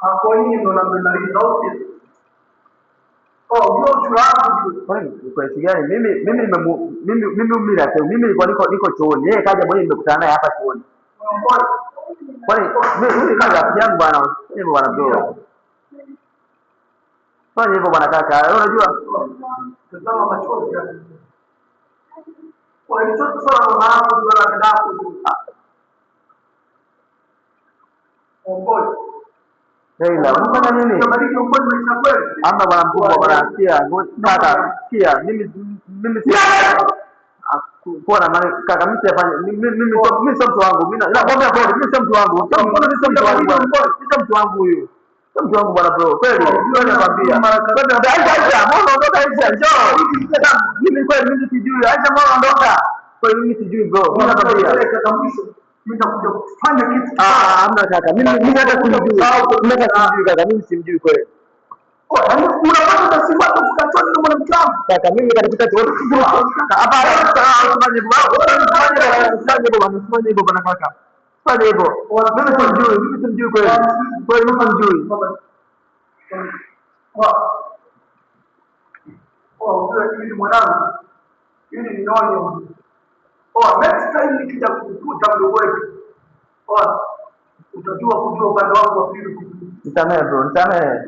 Hapo nini ndo namaliza ofisi. Oh, hiyo tuanze. Kwani kwa kiasi gani? Mimi nilikuwa niko chooni. Yeye kaja mwenyewe nimekutana naye hapa chooni. Kwani mimi kaja rafiki yangu bwana. Hivyo bwana bro. Fanya hivyo bwana kaka. Wewe unajua tazama machozi. Kwa hiyo sasa mama yangu ndio anataka Leila, unafanya nini? Tunabariki ukweli maisha kweli. Ama bwana mkubwa bwana sikia, ngoja sikia, mimi kuona maana kaka mimi sifanye mimi sio mtu wangu. Mimi nakwambia kweli mimi sio mtu wangu. Mimi sio mtu wangu. Mimi sio mtu wangu huyu. Sio mtu wangu bwana bro. Kweli, ndio nakwambia. Aisha, mbona ondoka Aisha? Njoo. Mimi kweli mimi sijui. Aisha mbona ondoka? Kweli mimi sijui bro. Mimi nakwambia kaka mwisho nitakuja kufanya kitu. Hamna kaka. Mimi hata simjui. Mimi hata simjui kaka. Mimi simjui kweli. Unapata tasifa tukachoni na mwanamke wangu. Kaka mimi katika tu hapa usifanye hivyo bwana kaka. Fanya hivyo. Mimi simjui kweli. Kweli mimi simjui. Hili mwanangu. Hili ni onyo. Next time nikija kukuta mdogo wetu. Utajua kujua upande wangu wa pili. Nisamehe bro, nisamehe.